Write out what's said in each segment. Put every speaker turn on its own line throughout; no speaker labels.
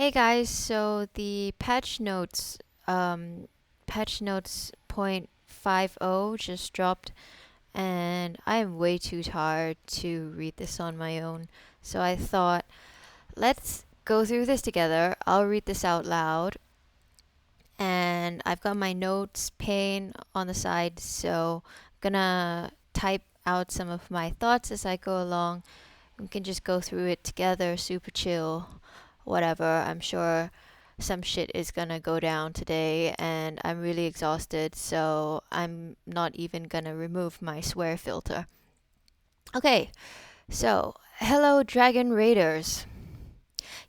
Hey guys, so the patch notes 0.50 just dropped, and I'm way too tired to read this on my own. So I thought, let's go through this together. I'll read this out loud, and I've got my notes pane on the side, so I'm gonna type out some of my thoughts as I go along. We can just go through it together, super chill, whatever. I'm sure some shit is gonna go down today, and I'm really exhausted, so I'm not even gonna remove my swear filter. Okay, so hello, Dragon Raiders.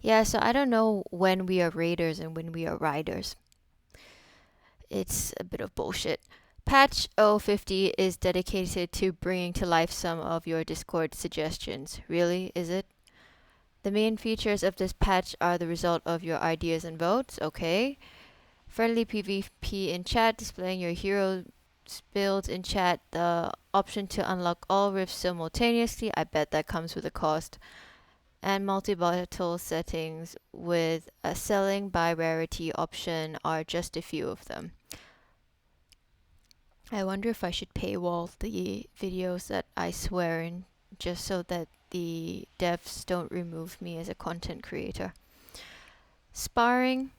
Yeah, so I don't know when we are raiders and when we are riders. It's a bit of bullshit. Patch 050 is dedicated to bringing to life some of your Discord suggestions. Really, is it? The main features of this patch are the result of your ideas and votes. Okay. Friendly PvP in chat, displaying your hero builds in chat, the option to unlock all rifts simultaneously. I bet that comes with a cost. And multi-battle settings with a selling by rarity option are just a few of them. I wonder if I should paywall the videos that I swear in just so that the devs don't remove me as a content creator. Sparring.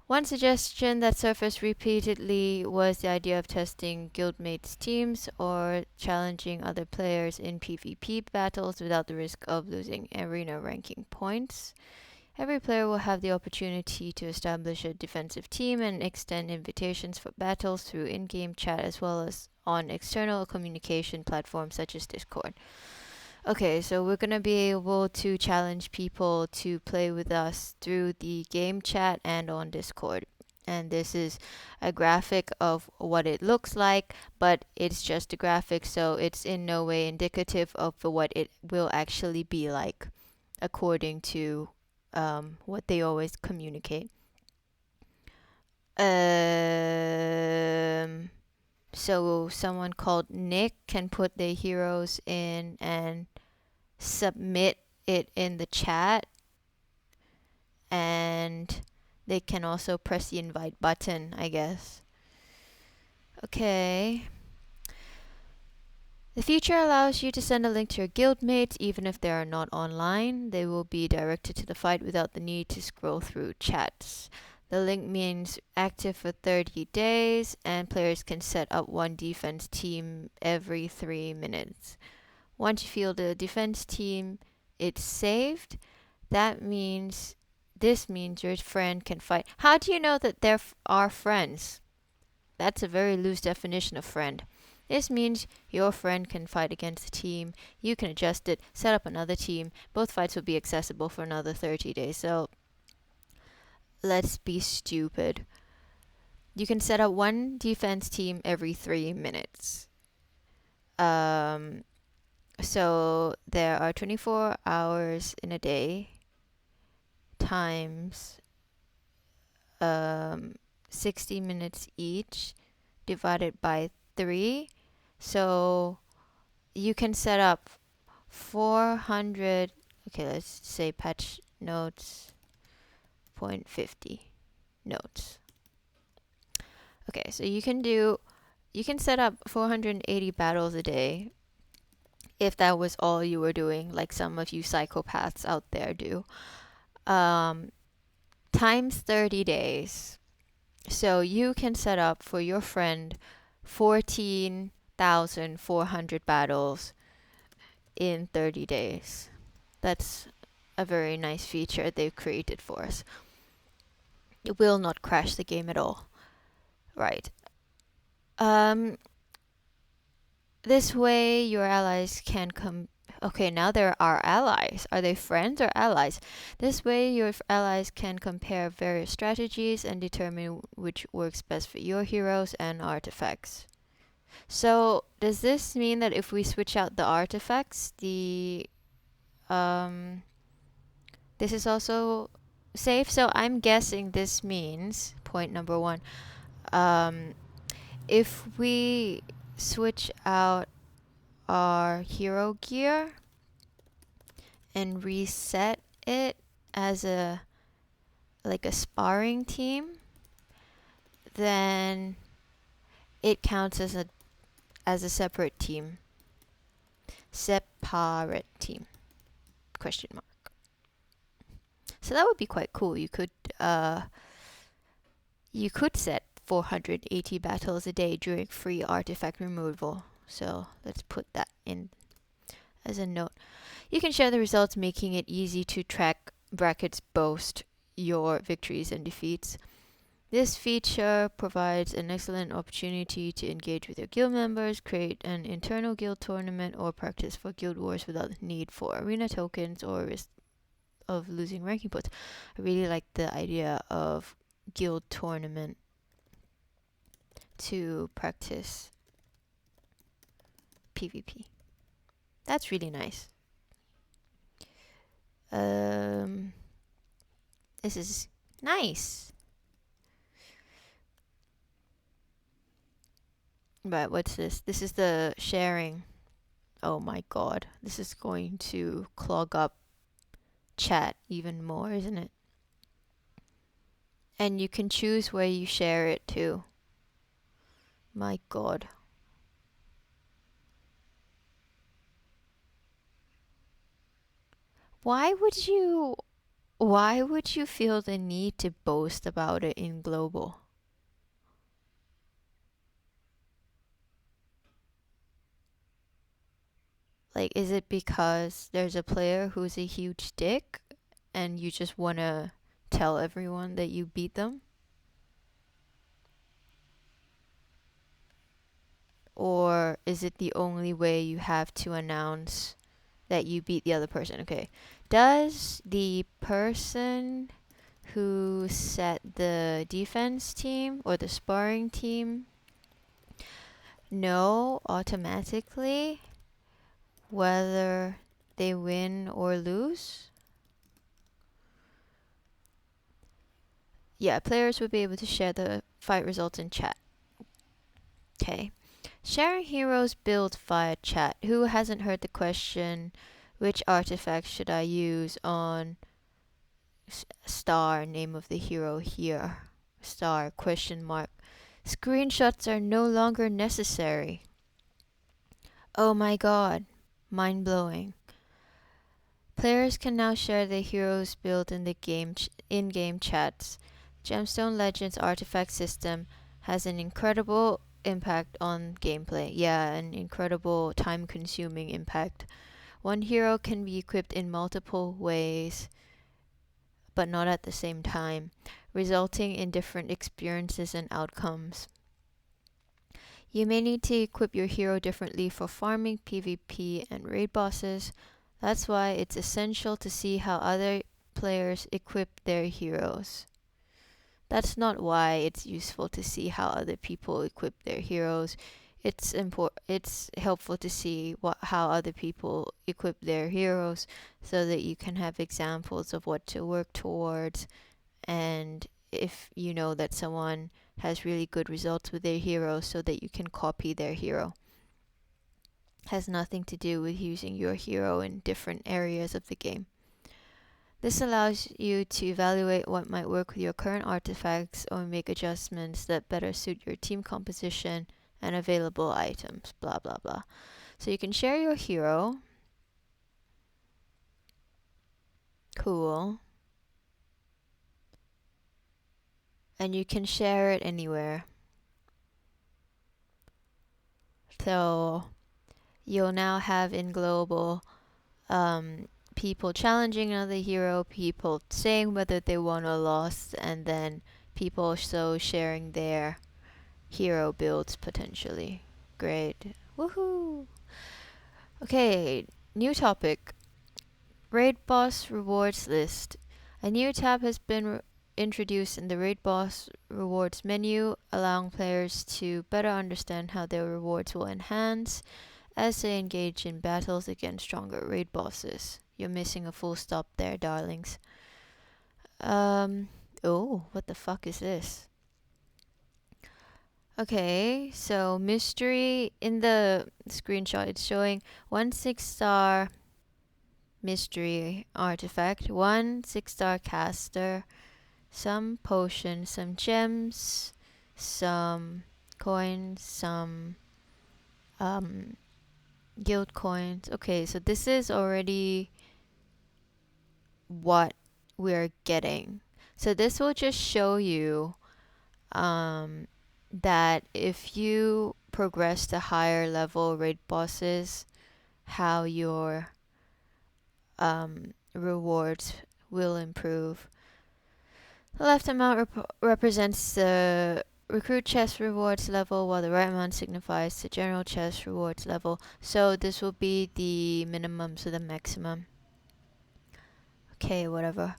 One suggestion that surfaced repeatedly was the idea of testing guildmates teams or challenging other players in PvP battles without the risk of losing arena ranking points. Every player will have the opportunity to establish a defensive team and extend invitations for battles through in-game chat as well as on external communication platforms such as Discord. Okay, so we're gonna be able to challenge people to play with us through the game chat and on Discord. And this is a graphic of what it looks like, but it's just a graphic, so it's in no way indicative of what it will actually be like, according to what they always communicate. So someone called Nick can put their heroes in and submit it in the chat, and they can also press the invite button, I guess. Okay. The feature allows you to send a link to your guildmates even if they are not online. They will be directed to the fight without the need to scroll through chats. The link means active for 30 days, and players can set up one defense team every 3 minutes. Once you feel the defense team, it's saved. This means your friend can fight. How do you know that there are friends? That's a very loose definition of friend. This means your friend can fight against the team. You can adjust it, set up another team. Both fights will be accessible for another 30 days. So let's be stupid. You can set up one defense team every 3 minutes. So there are 24 hours in a day times 60 minutes each divided by 3. So you can set up 400. Okay, let's say patch notes 0.50 notes. Okay, so you can set up 480 battles a day if that was all you were doing, like some of you psychopaths out there do. Times 30 days. So you can set up for your friend 14,400 battles in 30 days. That's a very nice feature they've created for us. It will not crash the game at all. Right. This way your allies can come. Okay, now there are allies. Are they friends or allies? This way your allies can compare various strategies and determine which works best for your heroes and artifacts. So does this mean that if we switch out the artifacts, this is also safe? So I'm guessing this means, point number one, if we switch out our hero gear and reset it as a like a sparring team, then it counts as a separate team. Separate team. Question mark. So that would be quite cool. You could set 480 battles a day during free artifact removal. So let's put that in as a note. You can share the results, making it easy to track brackets boast your victories and defeats. This feature provides an excellent opportunity to engage with your guild members, create an internal guild tournament, or practice for guild wars without the need for arena tokens or risk of losing ranking points. I really like the idea of guild tournament to practice PvP. That's really nice. This is nice. Right, what's this? This is the sharing. Oh my god. This is going to clog up chat even more, isn't it? And you can choose where you share it to. My god. Why would you feel the need to boast about it in global? Like, is it because there's a player who's a huge dick and you just want to tell everyone that you beat them? Or is it the only way you have to announce that you beat the other person? Okay. Does the person who set the defense team or the sparring team know automatically whether they win or lose? Yeah, players would be able to share the fight results in chat. Okay. Sharing heroes build via chat. Who hasn't heard the question, which artifact should I use on star, name of the hero here? Star, question mark. Screenshots are no longer necessary. Oh my god. Mind blowing. Players can now share their heroes build in the in-game chats. Gemstone Legends artifact system has an incredible impact on gameplay. Yeah, an incredible time-consuming impact. One hero can be equipped in multiple ways, but not at the same time, resulting in different experiences and outcomes. You may need to equip your hero differently for farming, PvP, and raid bosses. That's why it's essential to see how other players equip their heroes. That's not why it's useful to see how other people equip their heroes. It's helpful to see how other people equip their heroes so that you can have examples of what to work towards, and if you know that someone has really good results with their hero, so that you can copy their hero. Has nothing to do with using your hero in different areas of the game. This allows you to evaluate what might work with your current artifacts or make adjustments that better suit your team composition and available items, blah blah blah. So you can share your hero. Cool. And you can share it anywhere. So you'll now have in global people challenging another hero, people saying whether they won or lost, and then people also sharing their hero builds potentially. Great. Woohoo! Okay, new topic. Raid Boss Rewards List. A new tab has been introduced in the Raid Boss Rewards menu, allowing players to better understand how their rewards will enhance as they engage in battles against stronger raid bosses. You're missing a full stop there, darlings. Oh, what the fuck is this? Okay, so mystery in the screenshot, it's showing 1 6-star mystery artifact, 1 6-star caster, some potions, some gems, some coins, some guild coins. Okay, so this is already what we're getting. So this will just show you that if you progress to higher level raid bosses, how your rewards will improve. The left amount represents the recruit chest rewards level, while the right amount signifies the general chest rewards level. So this will be the minimum to the maximum. Okay, whatever.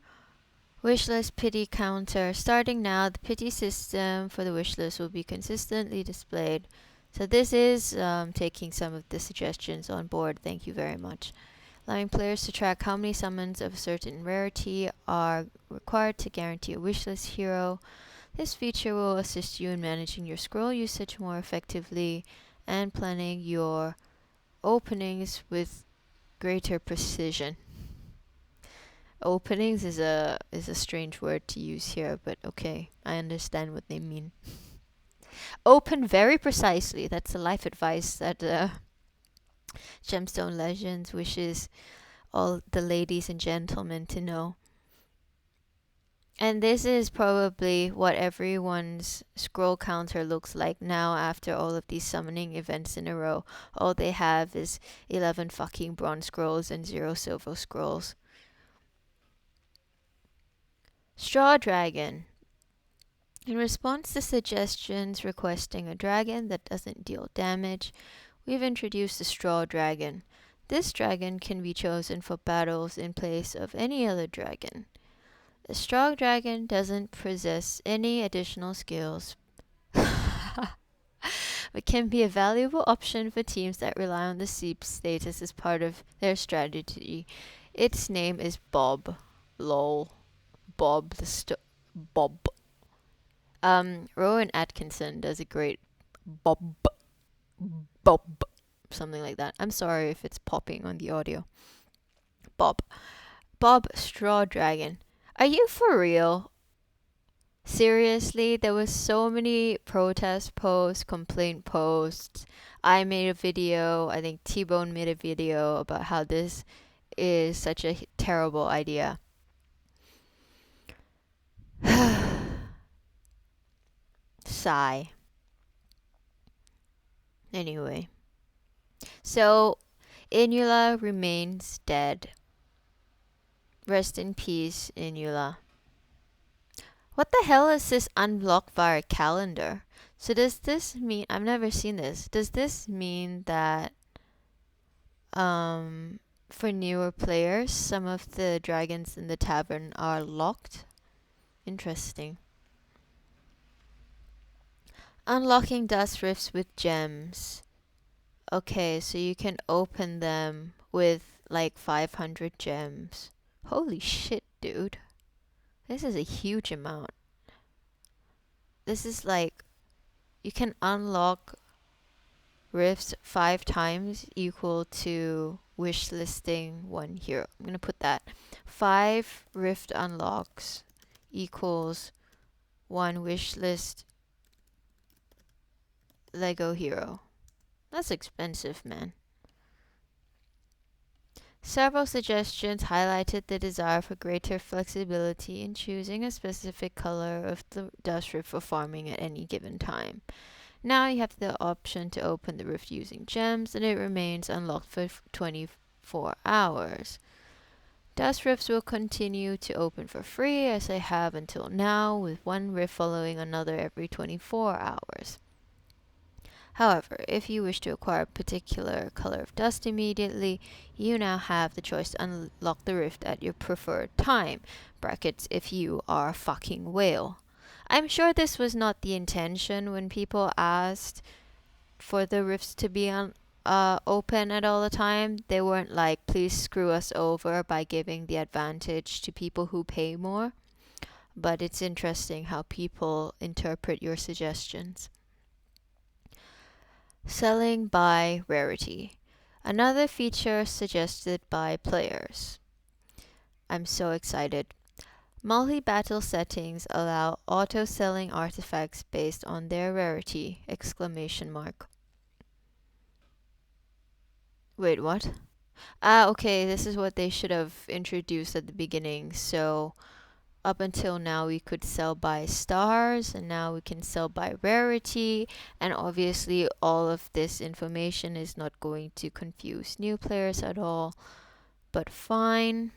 Wishlist pity counter. Starting now, the pity system for the wishlist will be consistently displayed. So this is taking some of the suggestions on board. Thank you very much. Allowing players to track how many summons of a certain rarity are required to guarantee a wishlist hero. This feature will assist you in managing your scroll usage more effectively and planning your openings with greater precision. Openings is a strange word to use here, but okay, I understand what they mean. Open very precisely. That's the life advice that Gemstone Legends wishes all the ladies and gentlemen to know. And this is probably what everyone's scroll counter looks like now after all of these summoning events in a row. All they have is 11 fucking bronze scrolls and 0 silver scrolls. Straw Dragon. In response to suggestions requesting a dragon that doesn't deal damage, we've introduced the Straw Dragon. This dragon can be chosen for battles in place of any other dragon. The Straw Dragon doesn't possess any additional skills, but can be a valuable option for teams that rely on the Seep status as part of their strategy. Its name is Bob. Lol. Bob Bob. Rowan Atkinson does a great Bob. Bob. Something like that. I'm sorry if it's popping on the audio. Bob. Bob Straw Dragon. Are you for real? Seriously, there was so many protest posts, complaint posts. I made a video, I think T-Bone made a video about how this is such a terrible idea. Sigh. Anyway. So, Inula remains dead. Rest in peace, Inula. What the hell is this unlock via calendar? So does this mean, I've never seen this. Does this mean that for newer players, some of the dragons in the tavern are locked? Interesting. Unlocking dust rifts with gems. Okay, so you can open them with like 500 gems. Holy shit, dude. This is a huge amount. This is like, you can unlock rifts 5 times equal to wishlisting 1 hero. I'm gonna put that. 5 rift unlocks equals 1 wishlist Lego hero. That's expensive, man. Several suggestions highlighted the desire for greater flexibility in choosing a specific color of the dust rift for farming at any given time. Now you have the option to open the rift using gems, and it remains unlocked for 24 hours. Dust rifts will continue to open for free as they have until now, with one rift following another every 24 hours. However, if you wish to acquire a particular color of dust immediately, you now have the choice to unlock the rift at your preferred time. Brackets, if you are a fucking whale. I'm sure this was not the intention when people asked for the rifts to be open at all the time. They weren't like, please screw us over by giving the advantage to people who pay more. But it's interesting how people interpret your suggestions. Selling by rarity. Another feature suggested by players. I'm so excited. Multi-battle settings allow auto-selling artifacts based on their rarity! Exclamation mark. Wait, what? Ah, okay, this is what they should have introduced at the beginning. So, up until now, we could sell by stars, and now we can sell by rarity. And obviously, all of this information is not going to confuse new players at all, but fine.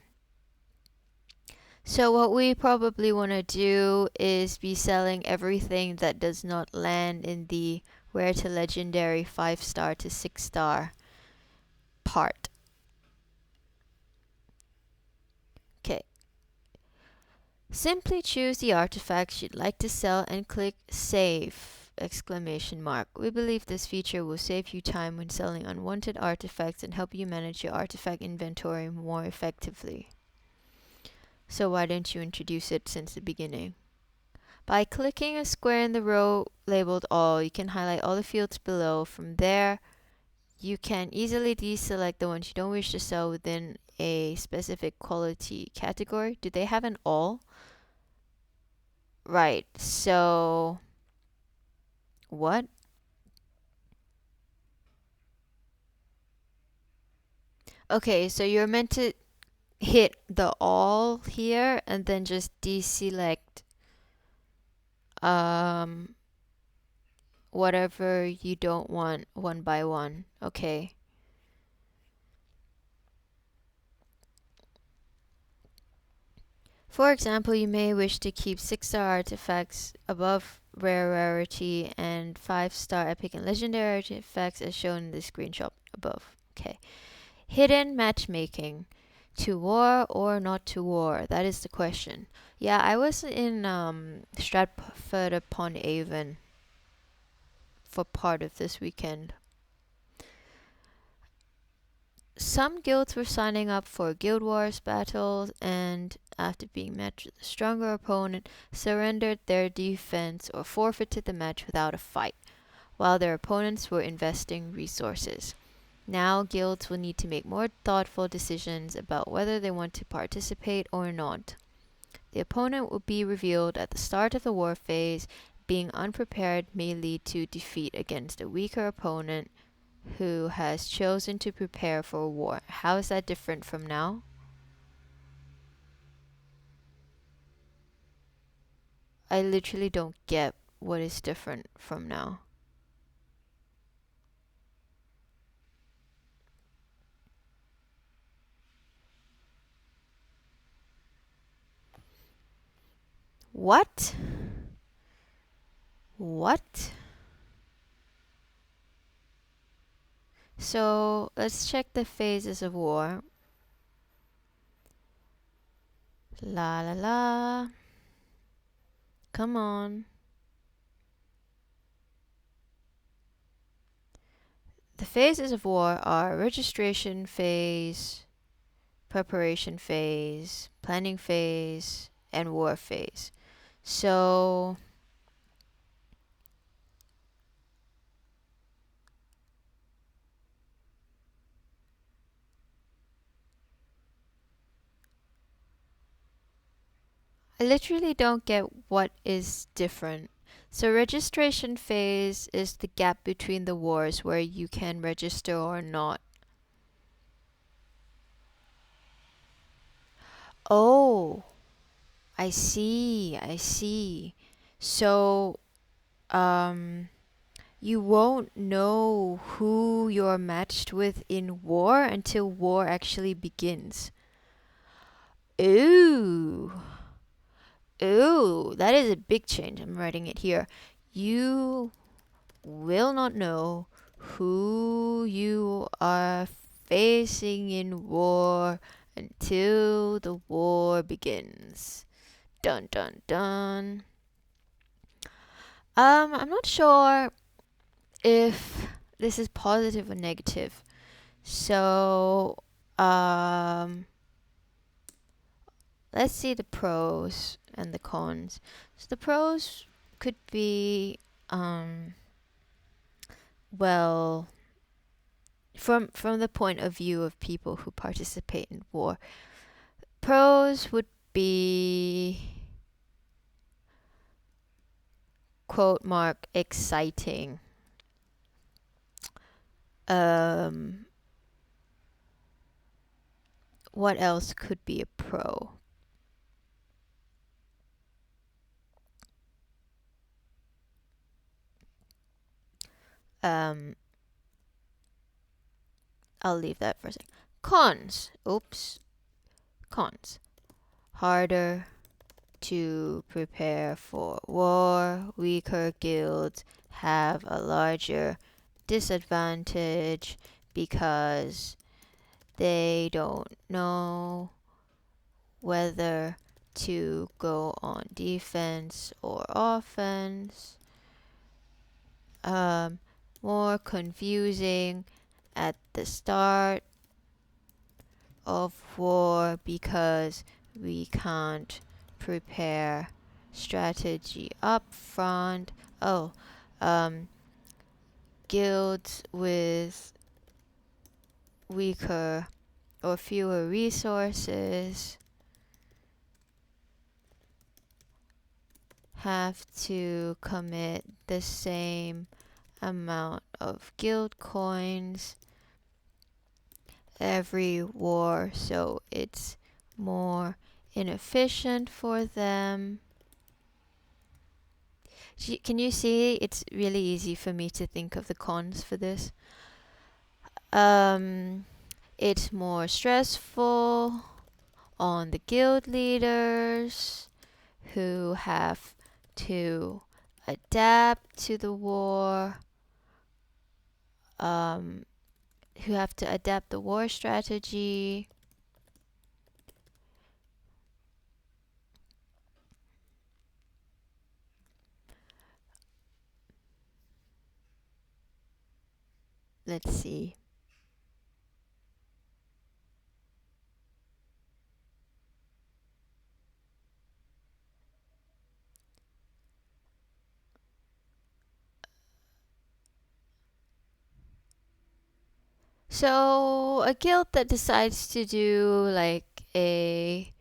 So what we probably want to do is be selling everything that does not land in the rare to legendary 5-star to 6-star part. Okay. Simply choose the artifacts you'd like to sell and click save! Exclamation mark. We believe this feature will save you time when selling unwanted artifacts and help you manage your artifact inventory more effectively. So why didn't you introduce it since the beginning? By clicking a square in the row labeled all, you can highlight all the fields below. From there, you can easily deselect the ones you don't wish to sell within a specific quality category. Do they have an all? Right, so what? Okay, so you're meant to hit the all here and then just deselect um whatever you don't want one by one. Okay. For example, you may wish to keep 6-star artifacts above rare rarity and 5-star epic and legendary artifacts as shown in the screenshot above. Okay. Hidden matchmaking. To war or not to war? That is the question. Yeah, I was in Stratford upon Avon for part of this weekend. Some guilds were signing up for Guild Wars battles and, after being matched with a stronger opponent, surrendered their defense or forfeited the match without a fight, while their opponents were investing resources. Now guilds will need to make more thoughtful decisions about whether they want to participate or not. The opponent will be revealed at the start of the war phase. Being unprepared may lead to defeat against a weaker opponent who has chosen to prepare for war. How is that different from now? I literally don't get what is different from now. What? What? So let's check the phases of war. La la la. Come on. The phases of war are registration phase, preparation phase, planning phase, and war phase. So I literally don't get what is different. So registration phase is the gap between the wars where you can register or not. Oh, I see. I see. So, um, you won't know who you're matched with in war until war actually begins. Ooh. Ooh, that is a big change. I'm writing it here. You will not know who you are facing in war until the war begins. Dun dun dun. I'm not sure if this is positive or negative. So, um, let's see the pros and the cons. So the pros could be, well, from the point of view of people who participate in war, pros would be quote mark exciting. Um, what else could be a pro? Um, I'll leave that for a second. Cons. Oops. Cons. Harder to prepare for war. Weaker guilds have a larger disadvantage because they don't know whether to go on defense or offense. More confusing at the start of war because we can't prepare strategy up front. Oh, guilds with weaker or fewer resources have to commit the same amount of guild coins every war, so it's more inefficient for them. Can you see? It's really easy for me to think of the cons for this. It's more stressful on the guild leaders who have to adapt to the war, who have to adapt the war strategy. Let's see. So a guild that decides to do like a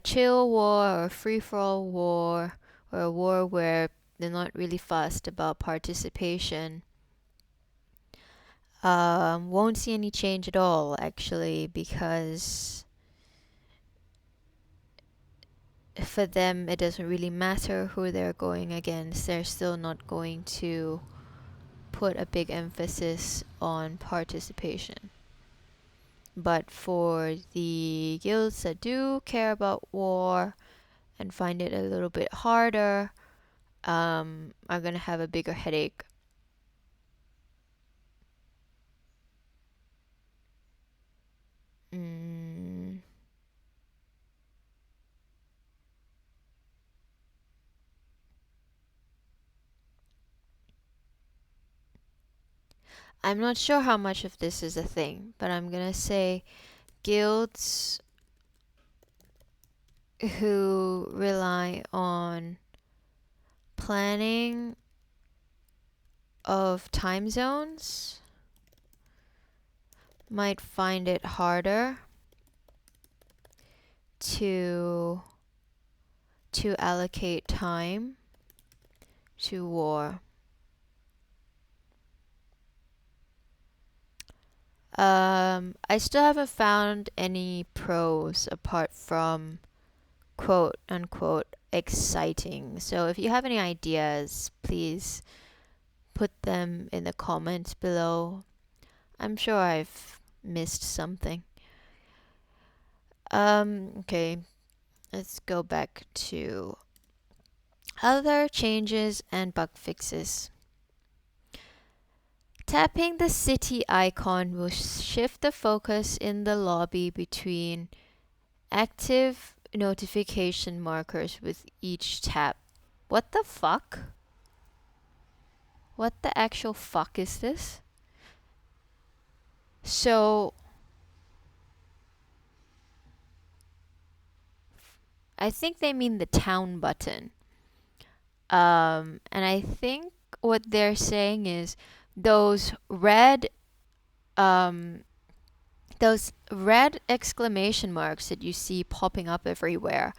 chill war or a free for all war or a war where they're not really fussed about participation won't see any change at all actually, because for them it doesn't really matter who they're going against. They're still not going to put a big emphasis on participation. But for the guilds that do care about war and find it a little bit harder, are gonna have a bigger headache. Mm, I'm not sure how much of this is a thing, but I'm gonna say guilds who rely on planning of time zones might find it harder to allocate time to war. I still haven't found any pros apart from quote unquote exciting. So if you have any ideas, please put them in the comments below. I'm sure I've missed something. Okay, let's go back to other changes and bug fixes. Tapping the city icon will shift the focus in the lobby between active notification markers with each tap. What the fuck? What the actual fuck is this? So, I think they mean the town button. And I think what they're saying is those red Those red exclamation marks that you see popping up everywhere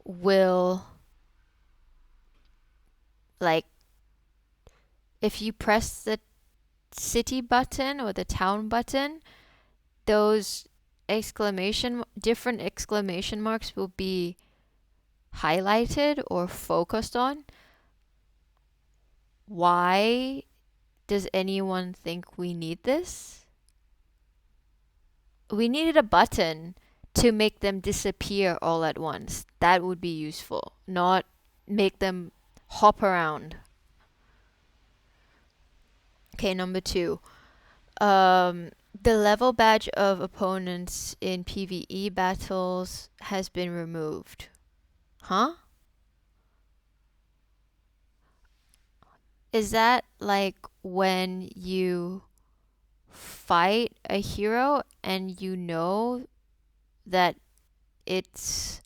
will, like, if you press the city button or the town button, those different exclamation marks will be highlighted or focused on. Why does anyone think we need this? We needed a button to make them disappear all at once. That would be useful, not make them hop around. Okay, number 2. The level badge of opponents in PvE battles has been removed. Huh? Is that like when you fight a hero and you know that it's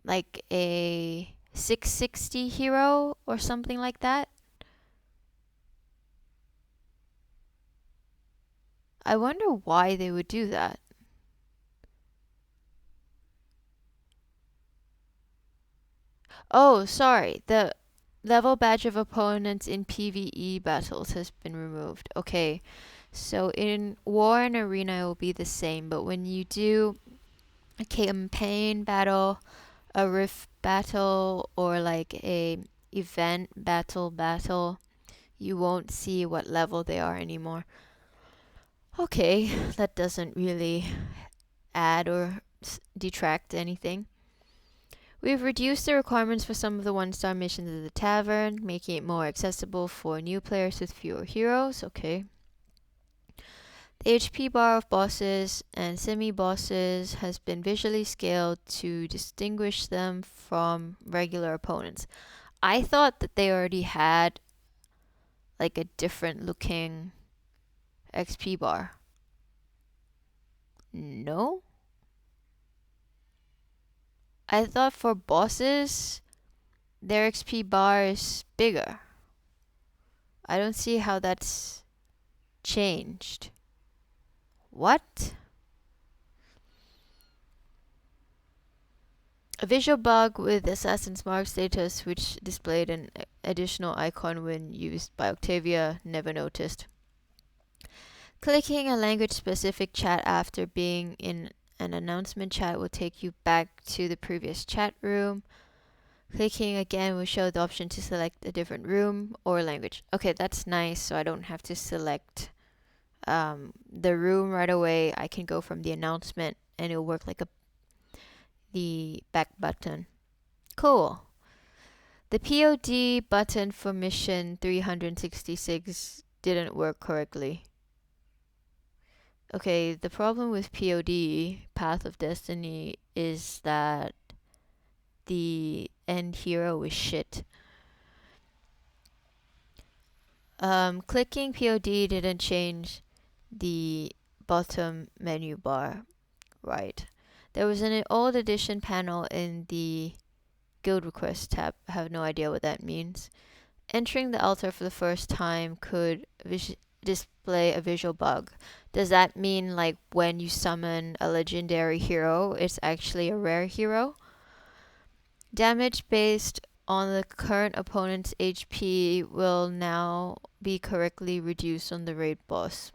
like a 660 hero or something like that? I wonder why they would do that. Oh, sorry. The level badge of opponents in PvE battles has been removed. Okay. So in War and Arena it will be the same, but when you do a campaign battle, a rift battle, or like a event battle, you won't see what level they are anymore. Okay, that doesn't really add or detract anything. We've reduced the requirements for some of the 1-star missions of the tavern, making it more accessible for new players with fewer heroes. Okay. The HP bar of bosses and semi-bosses has been visually scaled to distinguish them from regular opponents. I thought that they already had like a different looking XP bar. No? I thought for bosses, their XP bar is bigger. I don't see how that's changed. What? A visual bug with Assassin's Mark status, which displayed an additional icon when used by Octavia, never noticed. Clicking a language-specific chat after being in an announcement chat will take you back to the previous chat room. Clicking again will show the option to select a different room or language. Okay, that's nice, so I don't have to select the room right away. I can go from the announcement and it'll work like the back button. Cool. The POD button for mission 366 didn't work correctly. Okay, the problem with POD, Path of Destiny, is that the end hero is shit. Clicking POD didn't change the bottom menu bar, right? There was an old edition panel in the guild request tab. I have no idea what that means. Entering the altar for the first time could display a visual bug. Does that mean like when you summon a legendary hero, it's actually a rare hero? Damage based on the current opponent's HP will now be correctly reduced on the raid boss.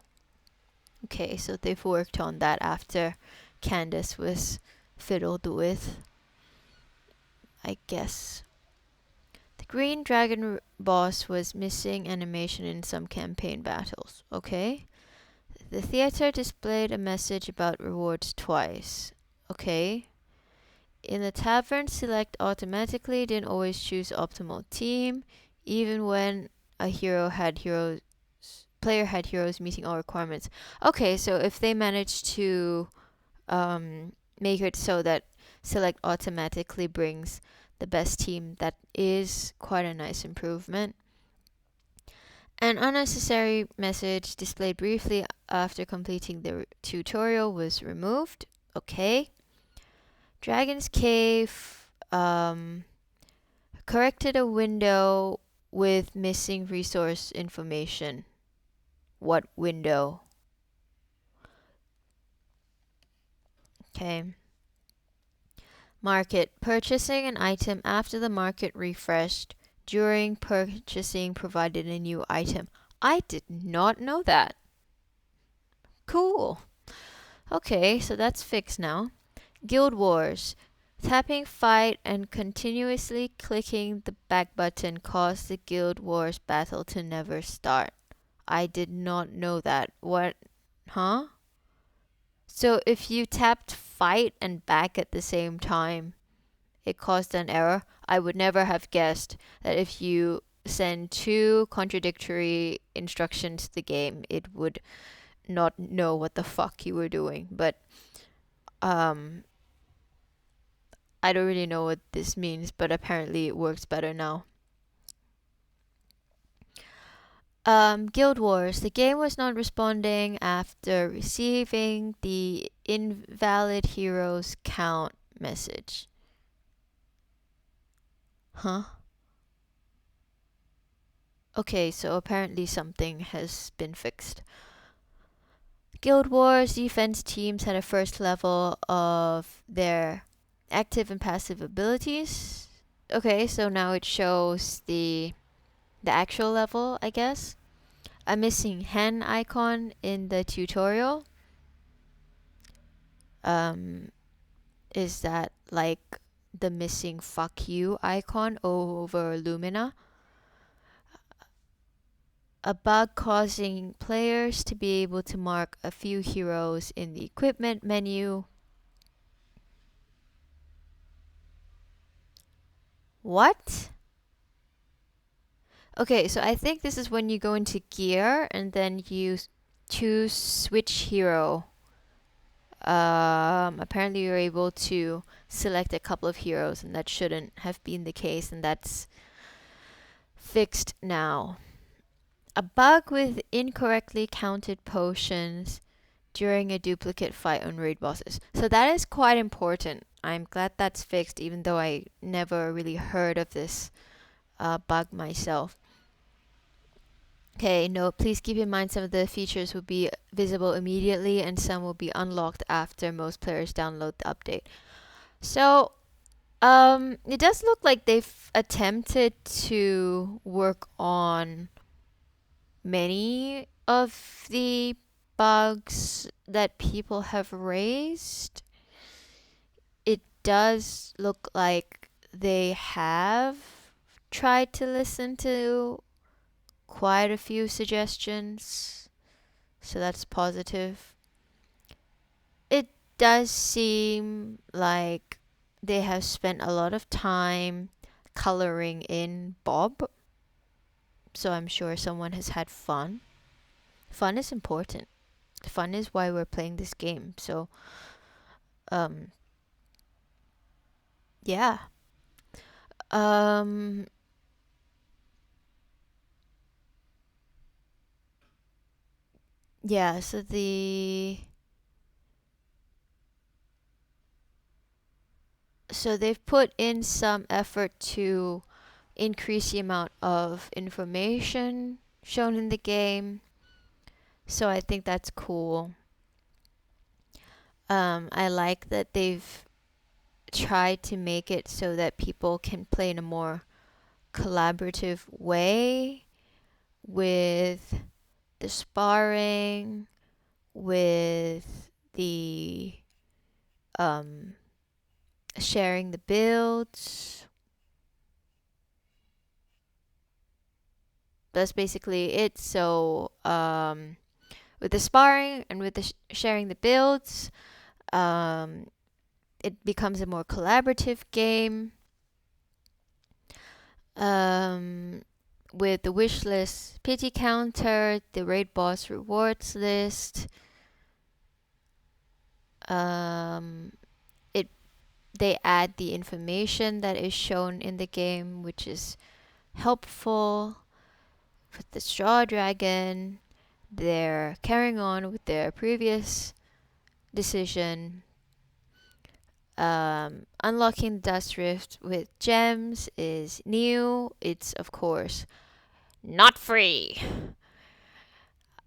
Okay, so they've worked on that after Candace was fiddled with, I guess. The green dragon boss was missing animation in some campaign battles. Okay. The theater displayed a message about rewards twice. Okay. In the tavern, select automatically didn't always choose optimal team, even when a player had heroes meeting all requirements. Okay, so if they managed to make it so that select automatically brings the best team, that is quite a nice improvement. An unnecessary message displayed briefly after completing the tutorial was removed. Okay. Dragon's Cave corrected a window with missing resource information. What window? Okay. Market. Purchasing an item after the market refreshed during purchasing provided a new item. I did not know that. Cool. Okay, so that's fixed now. Guild Wars. Tapping fight and continuously clicking the back button caused the Guild Wars battle to never start. I did not know that. What? Huh? So if you tapped fight and back at the same time, it caused an error. I would never have guessed that if you send two contradictory instructions to the game, it would not know what the fuck you were doing. But um, I don't really know what this means, but apparently it works better now. Guild Wars. The game was not responding after receiving the invalid heroes count message. Huh? Okay, so apparently something has been fixed. Guild Wars defense teams had a first level of their active and passive abilities. Okay, so now it shows the actual level, I guess. A missing hen icon in the tutorial. Um, is that like the missing fuck you icon over Lumina? A bug causing players to be able to mark a few heroes in the equipment menu. What? Okay, so I think this is when you go into gear and then you choose switch hero. Apparently you're able to select a couple of heroes, and that shouldn't have been the case, and that's fixed now. A bug with incorrectly counted potions during a duplicate fight on raid bosses. So that is quite important. I'm glad that's fixed, even though I never really heard of this bug myself. Okay, no, please keep in mind some of the features will be visible immediately and some will be unlocked after most players download the update. So, it does look like they've attempted to work on many of the bugs that people have raised. It does look like they have tried to listen to quite a few suggestions, so that's positive. It does seem like they have spent a lot of time coloring in Bob, so I'm sure someone has had fun. Fun is important. Fun is why we're playing this game. So, um, yeah. Um, yeah, so they've put in some effort to increase the amount of information shown in the game. So I think that's cool. I like that they've tried to make it so that people can play in a more collaborative way with the sparring, with the um, sharing the builds. That's basically it. So, with the sparring and with the sharing the builds, um, it becomes a more collaborative game. Um, with the wish list pity counter, the raid boss rewards list. Um, it they add the information that is shown in the game, which is helpful. With the straw dragon, they're carrying on with their previous decision. Unlocking Dust Rift with gems is new. It's of course not free.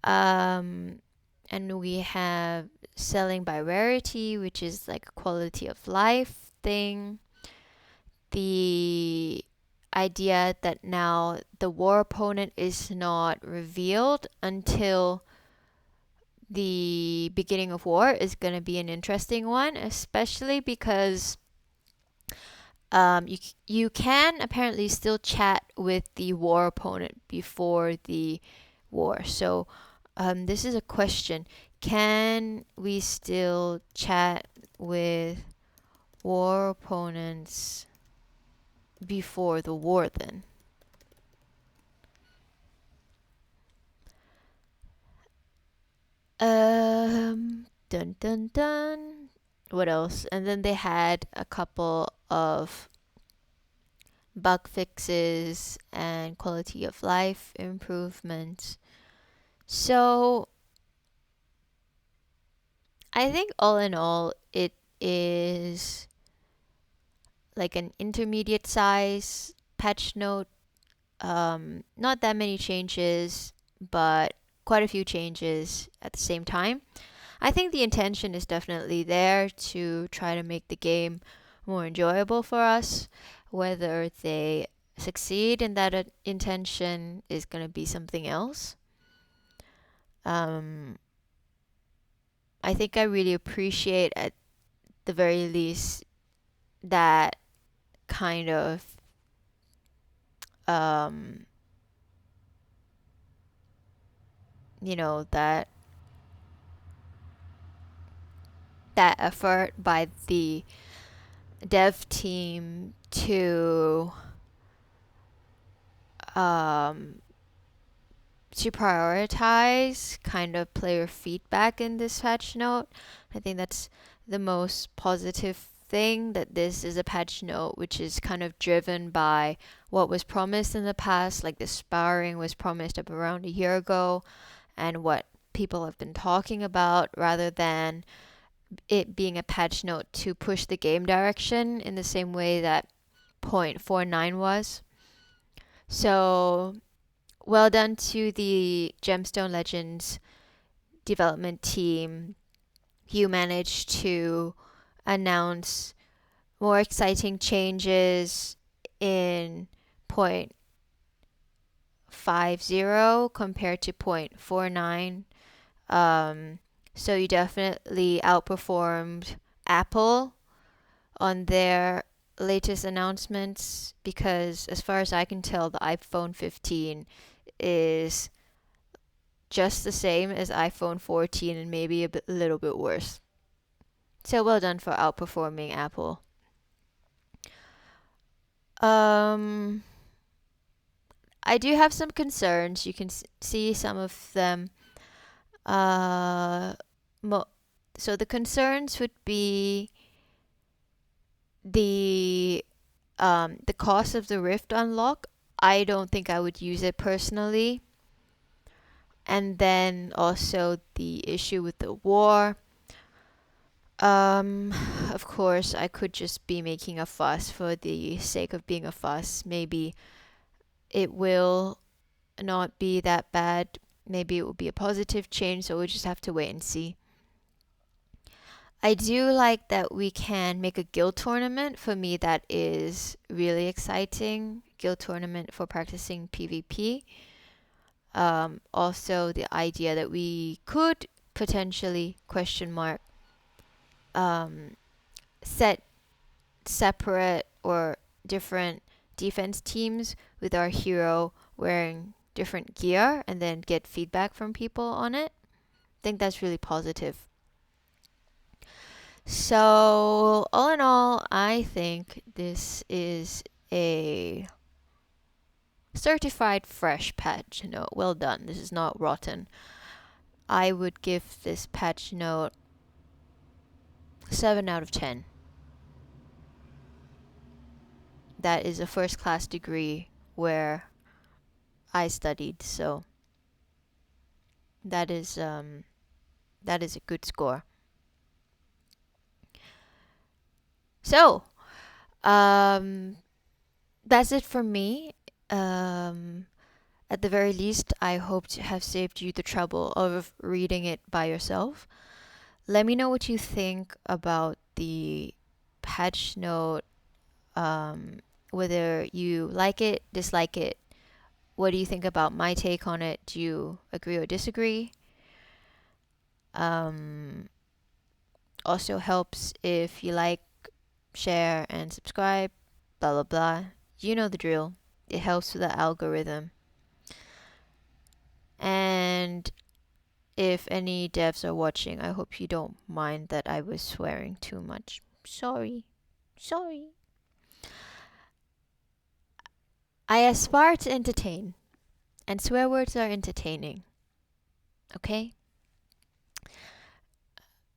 And we have selling by rarity, which is like a quality of life thing. The idea that now the war opponent is not revealed until the beginning of war is going to be an interesting one, especially because you can apparently still chat with the war opponent before the war. So this is a question: can we still chat with war opponents before the war? Then dun dun dun. What else? And then they had a couple of bug fixes and quality of life improvements. So I think all in all, it is like an intermediate size patch note. Not that many changes, but quite a few changes at the same time. I think the intention is definitely there to try to make the game more enjoyable for us. Whether they succeed in that intention is going to be something else. Um, I think I really appreciate, at the very least, that kind of um, that effort by the dev team um, to prioritize kind of player feedback in this patch note. I think that's the most positive thing, that this is a patch note which is kind of driven by what was promised in the past, like the sparring was promised up around a year ago, and what people have been talking about, rather than it being a patch note to push the game direction in the same way that 0.49 was. So well done to the Gemstone Legends development team. You managed to announce more exciting changes in 0.50 compared to 0.49. So you definitely outperformed Apple on their latest announcements, because as far as I can tell, the iPhone 15 is just the same as iPhone 14 and maybe a little bit worse. So well done for outperforming Apple. I do have some concerns. You can see some of them. Uh, so the concerns would be the cost of the Rift unlock. I don't think I would use it personally. And then also the issue with the war. Of course, I could just be making a fuss for the sake of being a fuss. Maybe it will not be that bad. Maybe it will be a positive change, so we'll just have to wait and see. I do like that we can make a guild tournament. For me, that is really exciting. Guild tournament for practicing PvP. Also, the idea that we could potentially set separate or different defense teams with our hero wearing different gear and then get feedback from people on it. I think that's really positive. So, all in all, I think this is a certified fresh patch note. Well done. This is not rotten. I would give this patch note 7 out of 10. That is a first class degree where I studied, so that is a good score. So, that's it for me. At the very least, I hope to have saved you the trouble of reading it by yourself. Let me know what you think about the patch note, whether you like it, dislike it. What do you think about my take on it? Do you agree or disagree? Um, Also helps if you like, share, and subscribe. Blah, blah, blah. You know the drill. It helps with the algorithm. And if any devs are watching, I hope you don't mind that I was swearing too much. Sorry. Sorry. I aspire to entertain, and swear words are entertaining. Okay?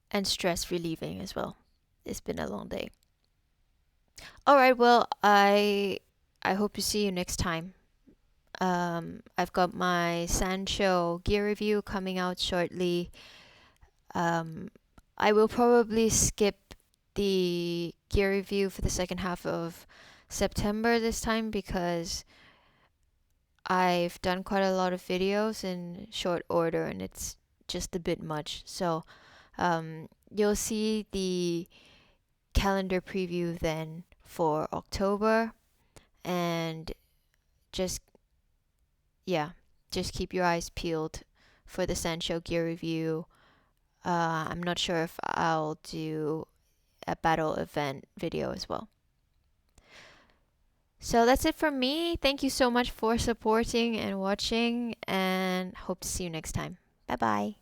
And stress relieving as well. It's been a long day. Alright, well, I hope to see you next time. I've got my Sancho gear review coming out shortly. Um, I will probably skip the gear review for the second half of September this time because I've done quite a lot of videos in short order and it's just a bit much. So you'll see the calendar preview then for October, and just yeah, just keep your eyes peeled for the Sancho gear review. I'm not sure if I'll do a battle event video as well. So that's it from me. Thank you so much for supporting and watching, and hope to see you next time. Bye bye.